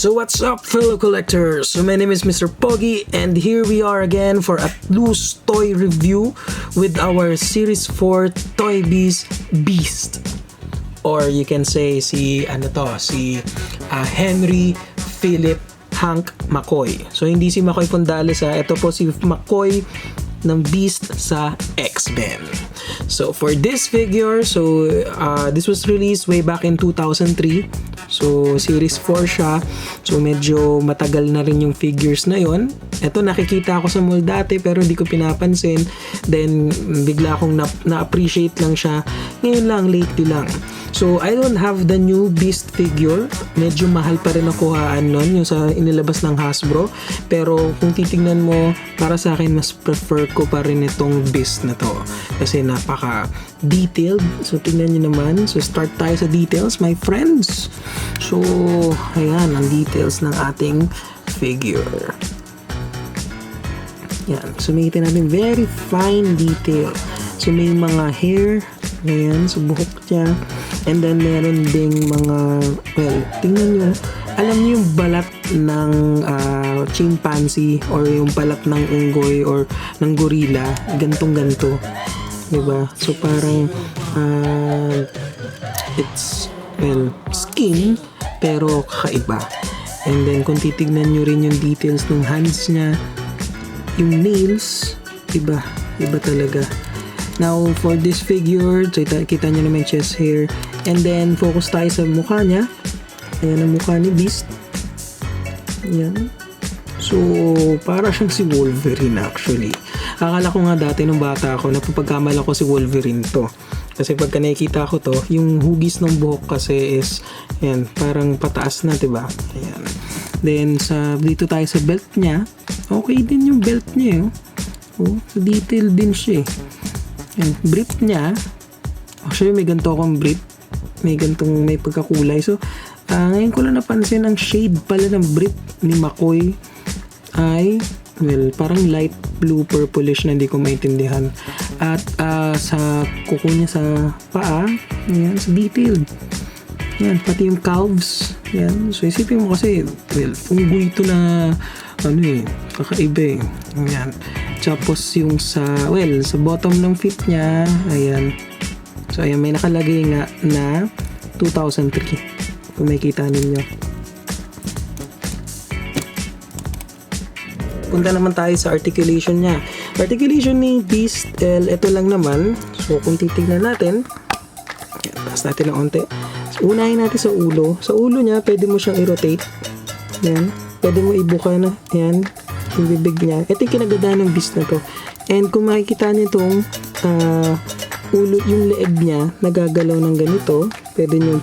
So what's up, fellow collectors? So my name is Mr. Pogi, and here we are again for a loose toy review with our Series 4 Toybiz Beast. Or you can say si Henry Philip Hank McCoy. So hindi si McCoy Pondales, ito po si McCoy ng Beast sa X-Men. So for this figure, this was released way back in 2003. So Series 4 siya. So medyo matagal na rin yung figures na yon. Ito nakikita ako sa mall dati pero hindi ko pinapansin. Then bigla akong na-appreciate lang siya. Ngayon lang, lately lang. So I don't have the new Beast figure. Medyo mahal pa rin nakuhaan nun, yung sa inilabas ng Hasbro. Pero kung titingnan mo, para sa akin mas prefer ko pa rin itong Beast na to. Kasi napaka-detailed. So tingnan nyo naman. So start tayo sa details, my friends. So ayan, ang details ng ating figure. Yan. So makita natin very fine detail. So may mga hair. Ayan, so buhok niya. And then meron ding mga, well, tingnan nyo. Alam niyo yung balat ng chimpanzee or yung balat ng unggoy or ng gorilla, gantong-ganto. Diba? So parang it's, well, skin pero kakaiba. And then kung titignan nyo rin yung details ng hands niya, yung nails, iba talaga. Now, for this figure, so kita nyo naman chest hair. And then, focus tayo sa mukha niya. Ayan ang mukha ni Beast. Ayan. So, para siyang si Wolverine actually. Akala ko nga dati nung bata ako, napapagkamala ko si Wolverine to. Kasi pagka nakikita ko to, yung hugis ng buhok kasi is, ayan, parang pataas na, diba? Ayan. Then, dito tayo sa belt niya. Okay din yung belt niya, oh. Detail din siya, And brief niya, actually may ganito akong brief, may pagkakulay. So ngayon ko lang napansin ang shade pala ng brief ni McCoy ay, well, parang light blue purplish na hindi ko maintindihan. At sa kuko niya sa paa, yan, sa detailed, yan, pati yung calves, yan. So isipin mo kasi, well, unggoy ito na kakaiba yan. Tapos yung sa bottom ng feet niya, ayan. So ayan, may nakalagay nga na 2003. Kung makikita ninyo. Punta naman tayo sa articulation niya. Articulation ni Beast, ito lang naman. So kung titignan natin, ayan, taas natin ng onte. So, unahin natin sa ulo. Sa ulo niya, pwede mo siyang i-rotate. Ayan. Pwede mo ibuka na. Ayan. Yung bibig niya. Ito yung kinagandaan ng Beast na to. And kung makikita niyo itong ulo, yung leeg niya nagagalaw ng ganito, pwede niyo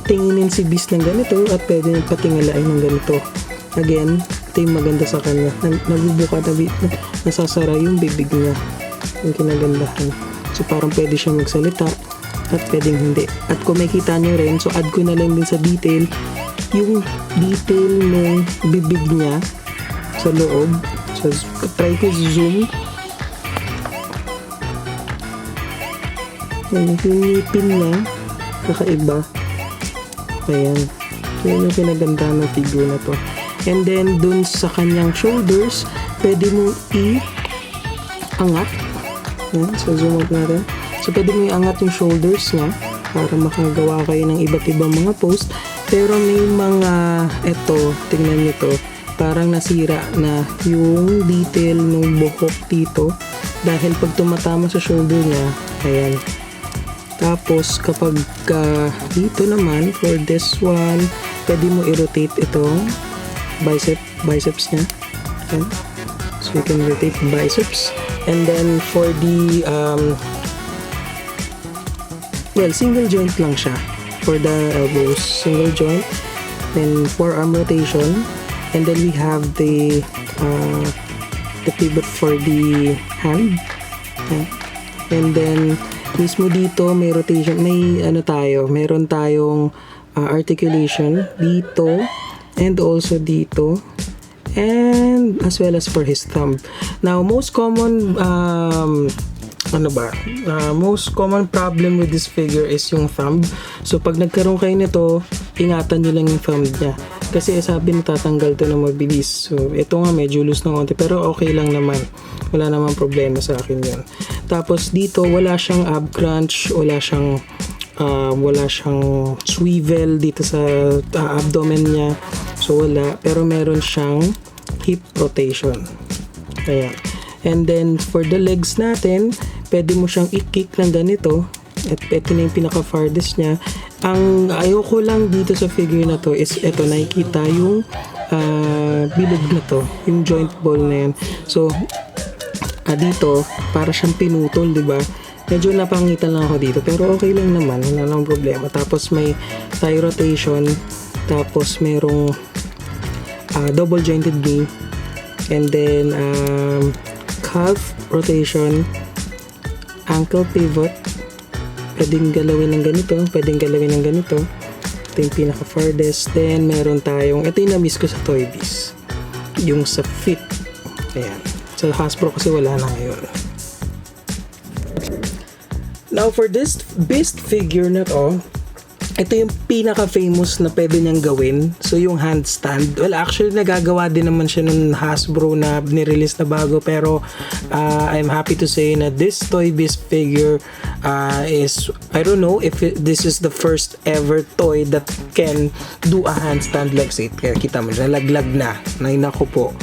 tinginin si Beast ng ganito at pwede niyo patingalain ng ganito. Again, ito yung maganda sa kanya. Nabubuka na nasasara yung bibig niya. Yung kinagandahan. So parang pwede siya magsalita at pwedeng hindi. At kung makikita niyo rin, so add ko na lang din sa detail yung detail ng bibig niya sa loob. So try ko zoom. Yung ngipin niya kakaiba. Ayan. Yun yung pinaganda ng figure na to. And then dun sa kanyang shoulders, pwede mo i-angat. Ayan. So zoom out natin. So pwede mo i-angat yung shoulders niya para makagawa kayo ng iba't ibang mga pose. Pero may mga, tingnan nyo to, parang nasira na yung detail ng buhok dito dahil pag tumatama sa shoulder niya, ayan. Tapos kapag dito naman, for this one, pwede mo i-rotate itong biceps niya. Ayan. So you can rotate biceps. And then for the, single joint lang siya. For the elbows, single joint, then forearm rotation, and then we have the pivot for the hand, and then mismo dito may rotation, meron tayong articulation dito and also dito, and as well as for his thumb. Now most common ano ba, most common problem with this figure is yung thumb. So pag nagkaroon kayo nito, ingatan nyo lang yung thumb niya. Kasi sabi natatanggal to na mabilis. So ito nga medyo loose ng konti, pero okay lang naman. Wala namang problema sa akin yun. Tapos dito, wala siyang ab crunch, wala siyang swivel dito sa abdomen niya. So wala, pero meron siyang hip rotation. Ayan. And then for the legs natin, pwede mo siyang i-kick ng ganito. At ito na yung pinaka-farthest niya. Ang ayoko lang dito sa figure na to is ito, nakikita yung bilog na to, yung joint ball na yan. So dito, para siyang pinutol, di ba? Medyo napangitan lang ako dito, pero okay lang naman, wala nang problema. Tapos may thigh rotation, tapos merong double jointed knee, and then calf rotation, ankle pivot, pwedeng galawin ng ganito, pwedeng galawin ng ganito. Ito yung pinaka farthest. Then meron tayong, ito yung na-miss ko sa Toybiz, yung sa fit. Ayan, sa Hasbro kasi wala na ngayon. Now for this beast figure na to, ito yung pinaka-famous na pwede niyang gawin. So, yung handstand. Well, actually, nagagawa din naman siya nung Hasbro na nirelease na bago. Pero, I'm happy to say na this Toybiz figure is, I don't know if this is the first ever toy that can do a handstand like say. Kaya kita mo, nalaglag na. Nainako po.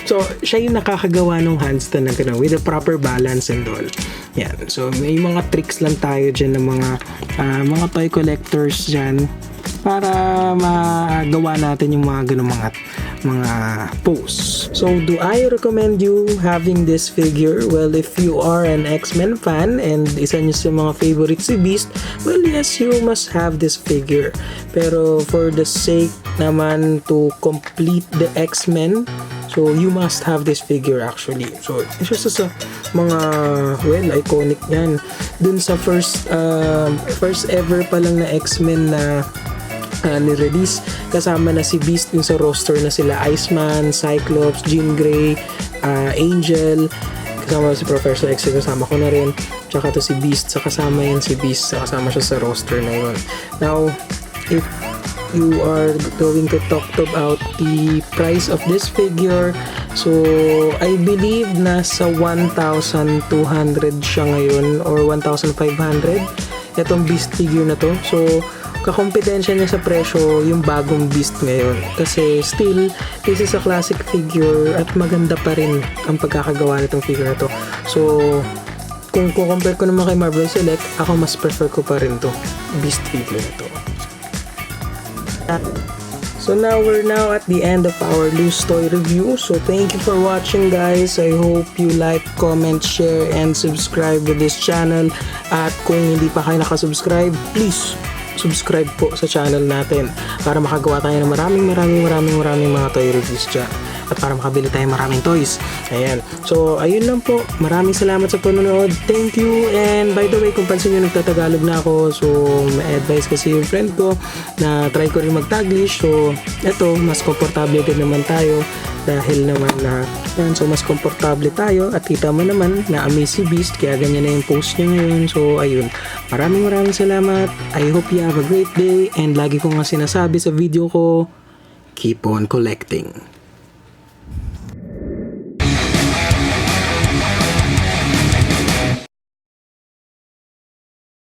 So, siya yung nakakagawa ng handstand na gano'n with a proper balance and all. Yan. So, may mga tricks lang tayo dyan ng mga toy collectors dyan para magawa natin yung mga ganun mga pose. So, do I recommend you having this figure? Well, if you are an X-Men fan and isa nyo sa mga favorite si Beast, well, yes, you must have this figure. Pero for the sake naman to complete the X-Men, so you must have this figure actually. So, isa sa mga, well, iconic yan. Dun sa first ever pa lang na X-Men na ni-release, kasama na si Beast yung sa roster na sila Iceman, Cyclops, Jean Grey, Angel, kasama si Professor X, kasama ko na rin, tsaka to si Beast, sa kasama yan si Beast, kasama siya sa roster na yun. Now, if you are going to talk about the price of this figure, so I believe nasa 1,200 siya ngayon or 1,500 itong Beast figure na to. So kakompetensya niya sa presyo yung bagong Beast ngayon, kasi still this is a classic figure at maganda pa rin ang pagkakagawa nitong figure na to. So kung compare ko naman kay Marvel Select, ako mas prefer ko pa rin to Beast figure na to. So now we're at the end of our loose toy review. So thank you for watching, guys. I hope you like, comment, share, and subscribe with this channel. At kung hindi pa kayo nakasubscribe, please subscribe po sa channel natin para makagawa tayo ng maraming mga toy reviews dyan. At para makabili tayo maraming toys. Ayan. So, ayun lang po. Maraming salamat sa panonood. Thank you. And by the way, kung pansin nyo, nagtatagalog na ako. So, may advice kasi yung friend ko na try ko rin mag-Taglish. So, eto, mas komportable din naman tayo. Dahil naman na, yan. So, mas komportable tayo. At kita mo naman na amaze si Beast. Kaya ganyan na yung post niya ngayon. So, ayun. Maraming salamat. I hope you have a great day. And lagi ko nga sinasabi sa video ko, keep on collecting.